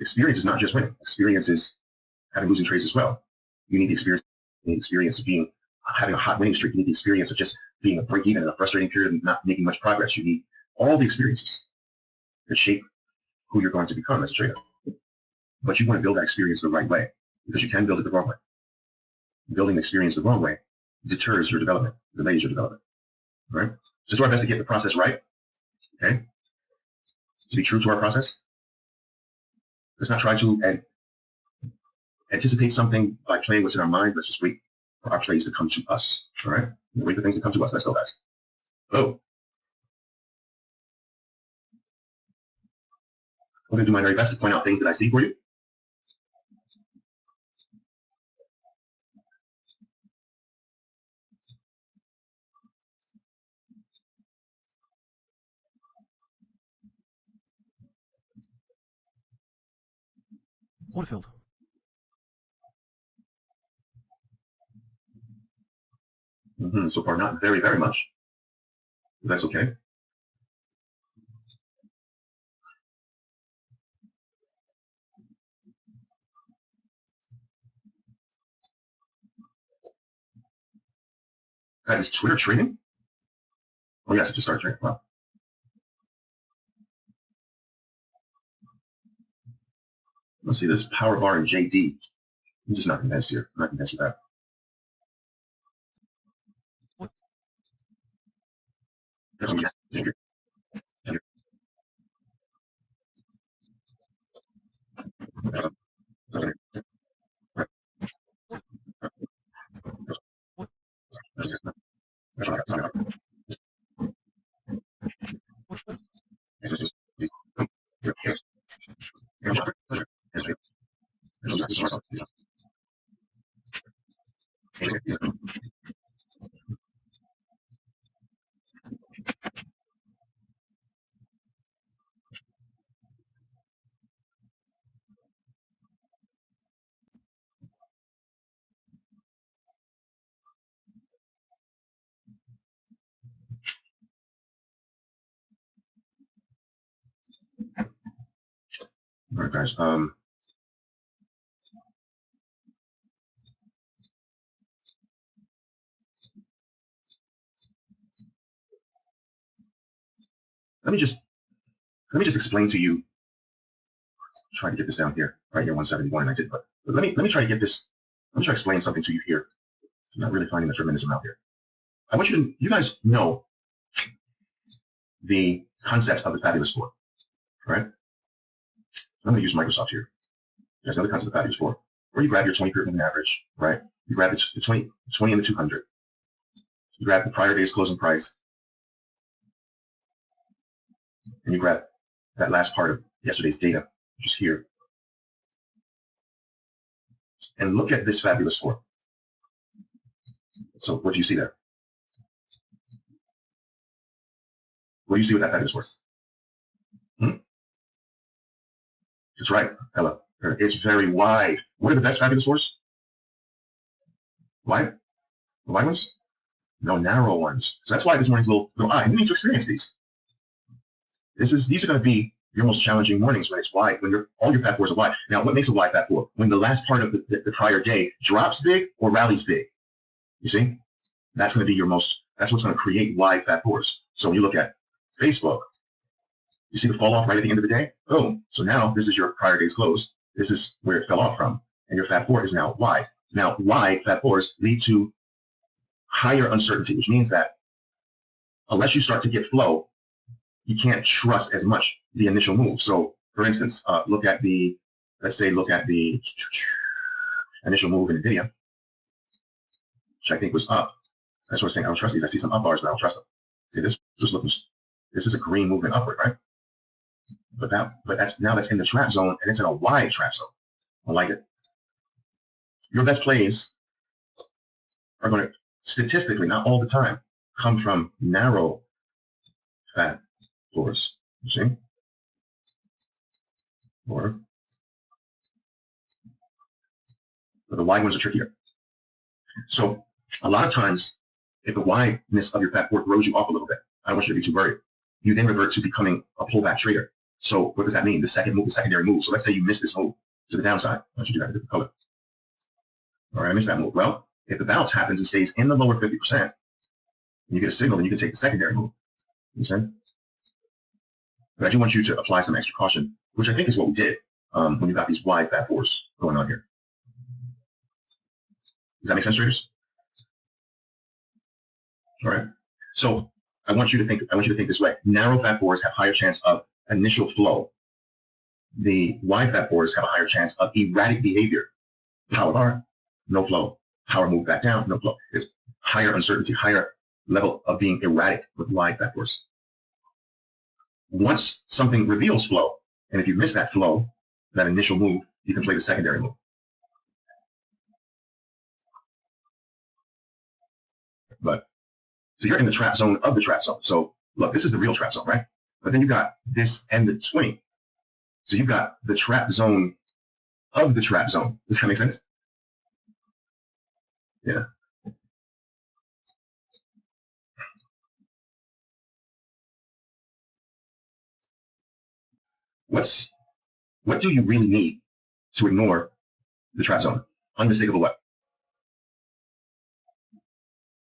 experience is not just winning. Experience is having losing trades as well. You need the experience. You need the experience of having a hot winning streak. You need the experience of just being a break even in a frustrating period and not making much progress. You need all the experiences that shape who you're going to become as a trader. But you want to build that experience the right way, because you can build it the wrong way. Building the experience the wrong way deters your development, delays your development. All right? Just do our best to get the process right. Okay? To be true to our process. Let's not try to anticipate something by playing what's in our mind. Let's just wait for our plays to come to us. All right? Wait for things to come to us. Let's go, guys. Oh. I'm going to do my very best to point out things that I see for you. Waterfield. So far, not very, very much. But that's okay. Guys, is Twitter trading? Oh, yes, it just started trading. Wow. Let's see this power bar in JD. I'm just not convinced here. I'm not convinced with that. What? All right, guys. Let me just explain to you. Try to get this down here, right here, 171, and I did, but let me try to get this. Let me try to explain something to you here. I'm not really finding a tremendous amount here. I want you guys know the concept of the fabulous four, right? I'm going to use Microsoft here. You guys know the concept of the fabulous four, where you grab your 20-period moving average, right? You grab the 20 and the 200. You grab the prior day's closing price, and you grab that last part of yesterday's data, which is here. And look at this fabulous four. So what do you see there? What do you see with that fabulous four? That's right, Ella. It's very wide. What are the best fabulous fours? Wide? The wide ones? No, narrow ones. So that's why this morning's a little odd. You need to experience these. These are going to be your most challenging mornings when it's wide, when all your fat fours are wide. Now, what makes a wide fat four? When the last part of the prior day drops big or rallies big. You see? That's going to be that's what's going to create wide fat fours. So when you look at Facebook, you see the fall off right at the end of the day? Boom. So now this is your prior day's close. This is where it fell off from. And your fat four is now wide. Now, wide fat fours lead to higher uncertainty, which means that unless you start to get flow, you can't trust as much the initial move. So, for instance, look at the initial move in NVIDIA, which I think was up. That's what I'm saying. I don't trust these. I see some up bars, but I don't trust them. See, this is a green movement upward, right? But that's in the trap zone, and it's in a wide trap zone. I like it. Your best plays are going to, statistically, not all the time, come from narrow fat floors. You see? Or the wide ones are trickier. So a lot of times, if the wideness of your fat floor throws you off a little bit, I don't want you to be too worried. You then revert to becoming a pullback trader. So what does that mean? The second move, the secondary move. So let's say you miss this move to the downside. Why don't you do that in a different color? All right, I missed that move. Well, if the bounce happens and stays in the lower 50%, and you get a signal, then you can take the secondary move. You understand? But I do want you to apply some extra caution, which I think is what we did when you got these wide fat fours going on here. Does that make sense, traders? All right. So I want you to think this way. Narrow fat fours have higher chance of initial flow. The wide fat fours have a higher chance of erratic behavior. Power bar, no flow. Power move back down, no flow. It's higher uncertainty, higher level of being erratic with wide fat fours. Once something reveals flow, and if you miss that flow, that initial move, you can play the secondary move. But so you're in the trap zone of the trap zone. So look, this is the real trap zone, right? But then you got this and the swing. So you've got the trap zone of the trap zone. Does that make sense? Yeah. What do you really need to ignore the trap zone? Unmistakable what?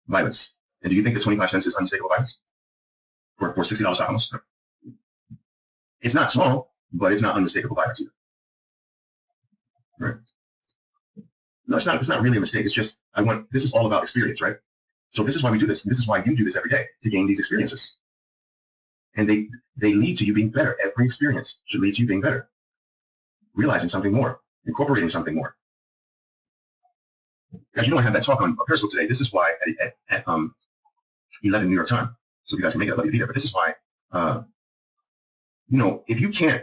Violence. And do you think that 25 cents is unmistakable violence? For $60 stock almost? It's not small, but it's not unmistakable violence either. Right? No, it's not really a mistake. It's just, this is all about experience, right? So this is why we do this. This is why you do this every day, to gain these experiences. And they lead to you being better. Every experience should lead to you being better. Realizing something more, incorporating something more. Guys, you know I had that talk on Periscope today. This is why at 11 New York time. So if you guys can make it, I'd love you to be there. But this is why, if you can't,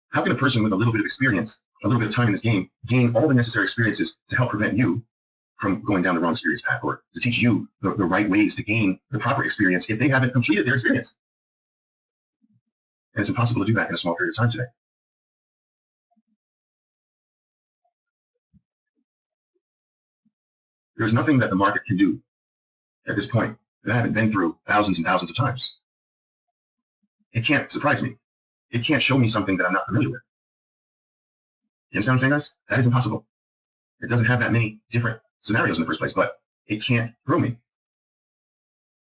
how can a person with a little bit of experience, a little bit of time in this game, gain all the necessary experiences to help prevent you from going down the wrong experience path, or to teach you the right ways to gain the proper experience if they haven't completed their experience? And it's impossible to do that in a small period of time today. There's nothing that the market can do at this point that I haven't been through thousands and thousands of times. It can't surprise me. It can't show me something that I'm not familiar with. You understand what I'm saying, guys? That is impossible. It doesn't have that many different scenarios in the first place, but it can't throw me.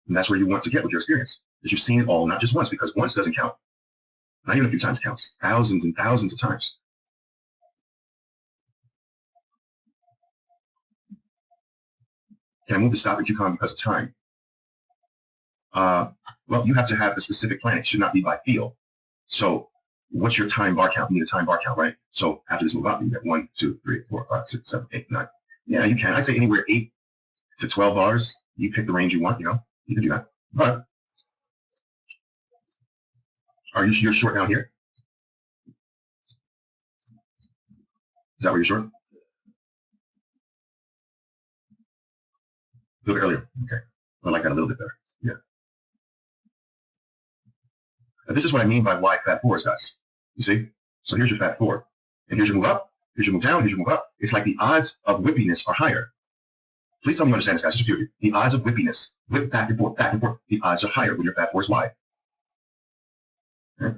And that's where you want to get with your experience, that you've seen it all, not just once, because once doesn't count. Not even a few times counts. Thousands and thousands of times. Can I move the stop at QCon because of time? Well, you have to have the specific plan. It should not be by feel. So what's your time bar count? You need a time bar count, right? So after this move up, you get 1, 2, 3, 4, 5, 6, 7, 8, 9. Yeah, you can. I say anywhere 8 to 12 bars. You pick the range you want, you can do that. But you're short down here? Is that where you're short? A little bit earlier. Okay. I like that a little bit better. Yeah. And this is what I mean by wide fat fours, guys. You see? So here's your fat four. And here's your move up. Here's your move down. Here's your move up. It's like the odds of whippiness are higher. Please tell me you understand this, guys. Just a few of you. The odds of whippiness, whip back and forth, the odds are higher when your fat four is wide. Okay.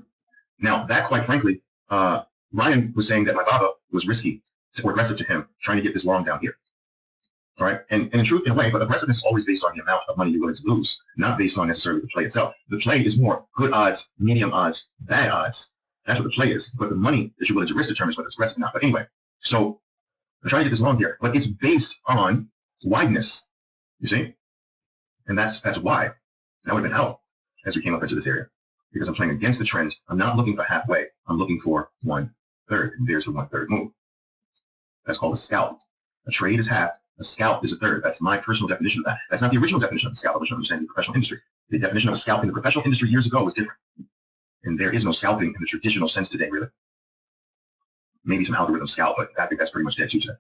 Now, that, quite frankly, Ryan was saying that my Baba was risky or aggressive to him, trying to get this long down here. All right. And in truth, in a way, but aggressiveness is always based on the amount of money you're willing to lose, not based on necessarily the play itself. The play is more good odds, medium odds, bad odds. That's what the play is. But the money that you're willing to risk determines whether it's aggressive or not. But anyway, so I'm trying to get this long here, but it's based on wideness, you see? And that's why. That would have been help as we came up into this area, because I'm playing against the trend. I'm not looking for halfway. I'm looking for 1/3. And there's the 1/3 move. That's called a scalp. A trade is half. A scalp is a third. That's my personal definition of that. That's not the original definition of a scalp. I'm trying to understand the professional industry. The definition of a scalp in the professional industry years ago was different. And there is no scalping in the traditional sense today, really. Maybe some algorithm scalp, but I think that's pretty much dead too today.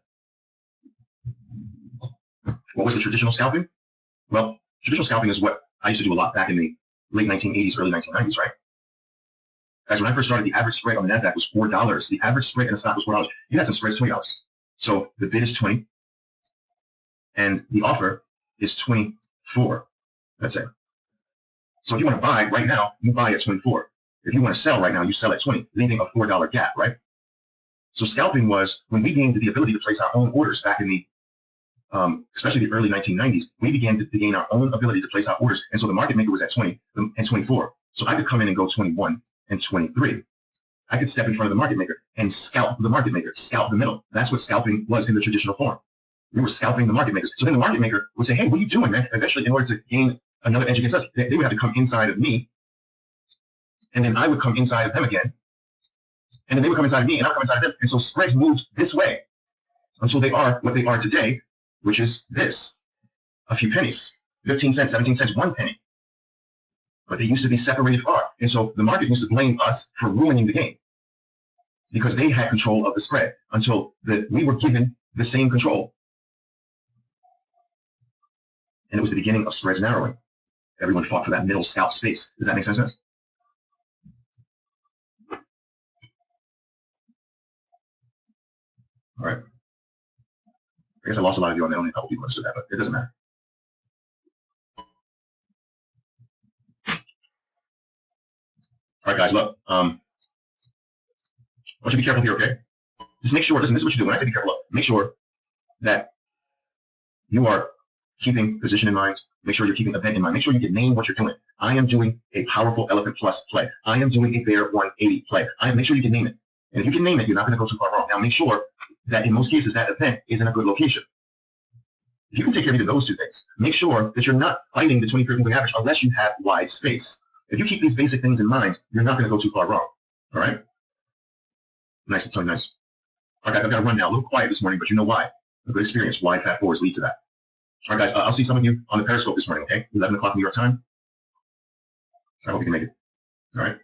What was the traditional scalping? Well, traditional scalping is what I used to do a lot back in the late 1980s, early 1990s, right? Guys, when I first started, the average spread on the NASDAQ was $4. The average spread in a stock was $4. You had some spreads $20. So the bid is 20, and the offer is 24, let's say. So if you want to buy right now, you buy at 24. If you want to sell right now, you sell at 20, leaving a $4 gap, right? So scalping was when we gained the ability to place our own orders back in the, especially the early 1990s, we began to gain our own ability to place our orders. And so the market maker was at 20 and 24. So I could come in and go 21 and 23. I could step in front of the market maker and scalp the market maker, scalp the middle. That's what scalping was in the traditional form. We were scalping the market makers. So then the market maker would say, hey, what are you doing, man? Eventually, in order to gain another edge against us, they would have to come inside of me. And then I would come inside of them again. And then they would come inside of me, and I would come inside of them. And so spreads moved this way until they are what they are today, which is this, a few pennies, 15 cents, 17 cents, 1 penny. But they used to be separated far. And so the market used to blame us for ruining the game because they had control of the spread until we were given the same control. And it was the beginning of spreads narrowing. Everyone fought for that middle scalp space. Does that make sense? All right. I guess I lost a lot of you on that. Only a couple people understood that, but it doesn't matter. All right, guys, look. I want you to be careful here, okay? Just make sure, listen, this is what you do. When I say be careful, look, make sure that you are keeping position in mind. Make sure you're keeping event in mind. Make sure you can name what you're doing. I am doing a powerful elephant plus play. I am doing a bear 180 play. Make sure you can name it. And if you can name it, you're not going to go too far wrong. Now, make sure that in most cases, that event is in a good location. If you can take care of either those two things, make sure that you're not fighting the 20-period moving average unless you have wide space. If you keep these basic things in mind, you're not going to go too far wrong. All right? Nice. Nice. All right, guys, I've got to run now. A little quiet this morning, but you know why. A good experience. Why Fat Fours lead to that. All right, guys, I'll see some of you on the Periscope this morning, okay? 11 o'clock New York time. I hope you can make it. All right?